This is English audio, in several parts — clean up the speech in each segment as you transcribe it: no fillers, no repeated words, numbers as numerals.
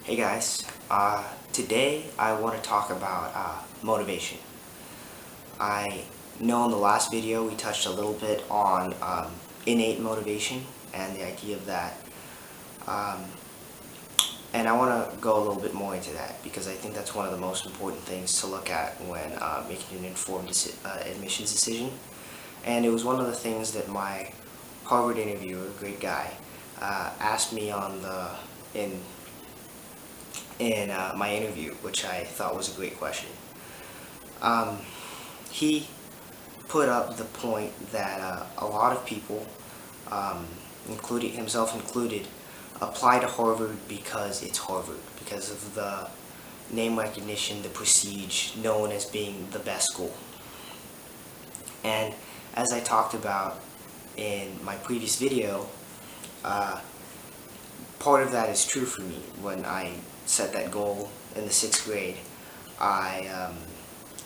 Hey guys, today I want to talk about motivation. I know in the last video we touched a little bit on innate motivation and the idea of that, um, and I want to go a little bit more into that because I think that's one of the most important things to look at when making an informed admissions decision. And it was one of the things that my Harvard interviewer, a great guy, asked me on in my interview, which I thought was a great question. Um, he put up the point that a lot of people, including himself included, apply to Harvard because it's Harvard, because of the name recognition, the prestige, known as being the best school. And as I talked about in my previous video, uh, part of that is true for me. When I set that goal in the 6th grade, I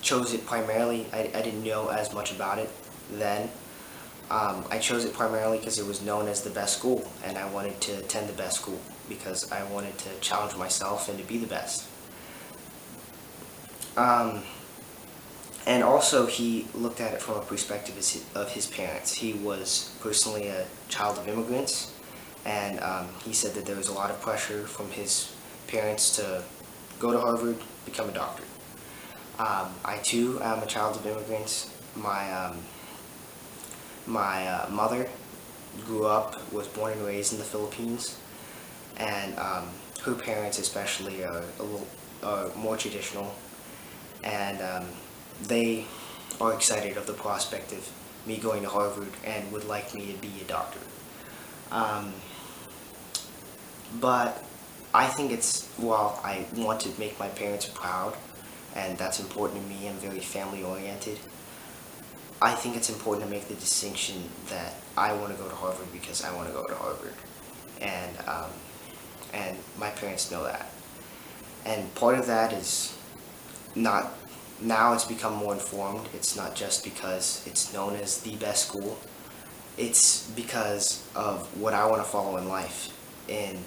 chose it primarily. I didn't know as much about it then. I chose it primarily because it was known as the best school, and I wanted to attend the best school because I wanted to challenge myself and to be the best. And also, he looked at it from a perspective of his parents. He was personally a child of immigrants, and he said that there was a lot of pressure from his parents to go to Harvard, become a doctor. I too am a child of immigrants. My mother was born and raised in the Philippines, and her parents especially are more traditional, and they are excited of the prospect of me going to Harvard and would like me to be a doctor. But I think while I want to make my parents proud, and that's important to me, I'm very family oriented, I think it's important to make the distinction that I want to go to Harvard because I want to go to Harvard. And my parents know that. And part of that is not, now it's become more informed. It's not just because it's known as the best school. It's because of what I want to follow in life in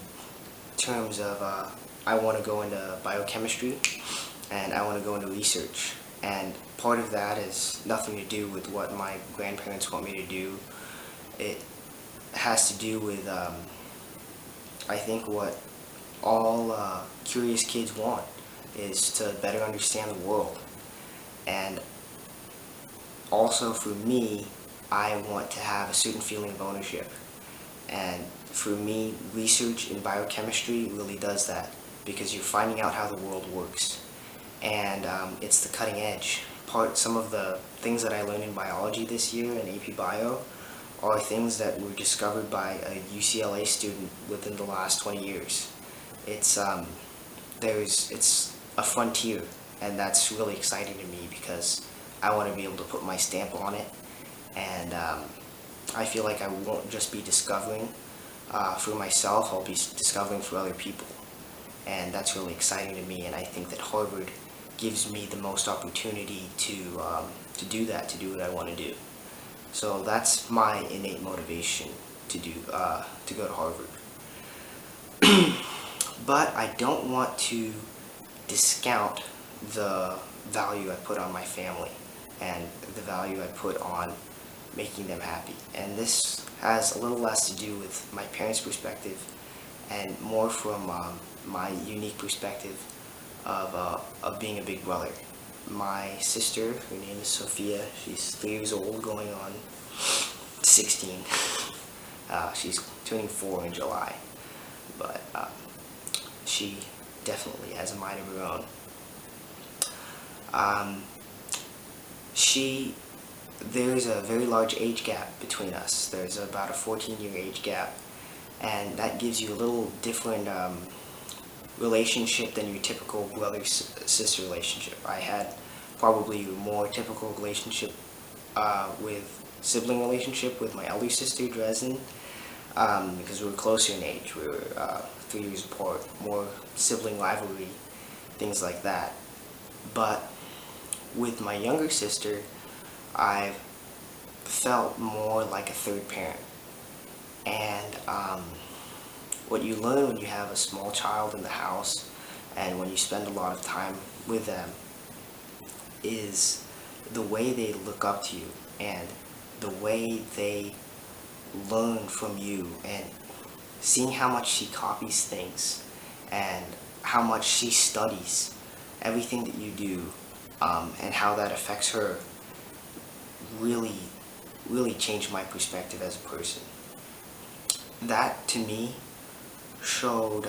terms of I want to go into biochemistry and I want to go into research. And part of that is nothing to do with what my grandparents want me to do. It has to do with, I think, what all curious kids want is to better understand the world. And also for me, I want to have a certain feeling of ownership. And for me, research in biochemistry really does that because you're finding out how the world works. And it's the cutting edge part. Some of the things that I learned in biology this year in AP Bio are things that were discovered by a UCLA student within the last 20 years. It's it's a frontier, and that's really exciting to me because I want to be able to put my stamp on it, and I feel like I won't just be discovering for myself, I'll be discovering for other people, and that's really exciting to me, and I think that Harvard gives me the most opportunity to do that, to do what I want to do. So that's my innate motivation to go to Harvard. But I don't want to discount the value I put on my family and the value I put on making them happy. And this has a little less to do with my parents' perspective and more from my unique perspective of being a big brother. My sister, her name is Sophia, she's 3 years old, going on 16. She's turning 4 in July, but she definitely has a mind of her own. There's a very large age gap between us. There's about a 14-year age gap, and that gives you a little different relationship than your typical brother-sister relationship. I had probably a more typical relationship sibling relationship with my elder sister, Dresden, because we were closer in age. We were 3 years apart, more sibling rivalry, things like that. But with my younger sister, I've felt more like a third parent. And what you learn when you have a small child in the house and when you spend a lot of time with them is the way they look up to you and the way they learn from you, and seeing how much she copies things and how much she studies everything that you do, and how that affects her really changed my perspective as a person. That to me showed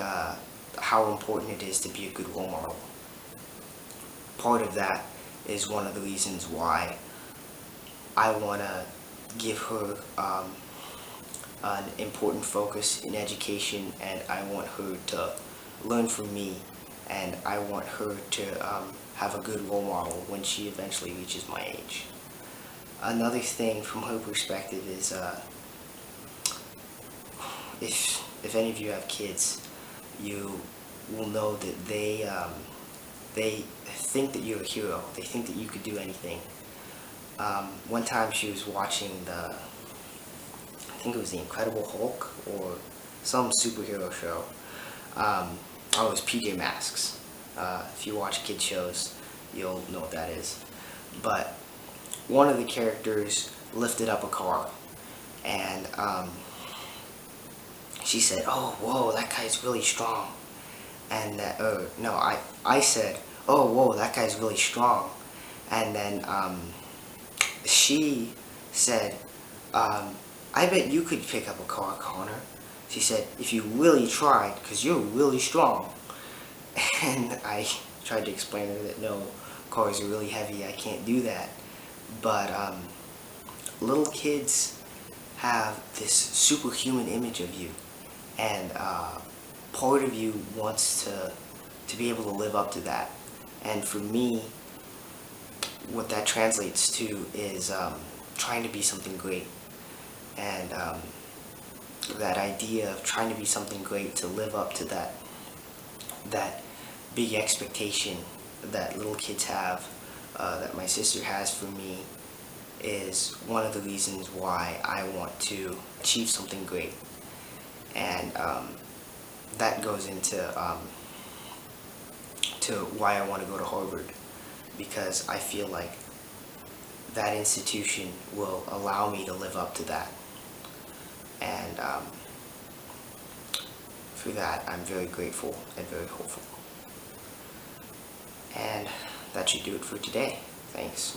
how important it is to be a good role model. Part of that is one of the reasons why I want to give her an important focus in education, and I want her to learn from me, and I want her to have a good role model when she eventually reaches my age. Another thing from her perspective is if any of you have kids, you will know that they think that you're a hero. They think that you could do anything. One time she was watching I think it was the Incredible Hulk or some superhero show. It was PJ Masks. If you watch kid shows, you'll know what that is. But one of the characters lifted up a car, and she said, "Oh, whoa, that guy's really strong." And I said, "Oh, whoa, that guy's really strong." And then she said, "I bet you could pick up a car, Connor." She said, "If you really tried, because you're really strong." And I tried to explain to her that no, cars are really heavy, I can't do that. But little kids have this superhuman image of you, and part of you wants to be able to live up to that. And for me, what that translates to is trying to be something great. And that idea of trying to be something great, to live up to that big expectation that little kids have, that my sister has for me, is one of the reasons why I want to achieve something great. And that goes into to why I want to go to Harvard, because I feel like that institution will allow me to live up to that. And for that, I'm very grateful and very hopeful. And that should do it for today. Thanks.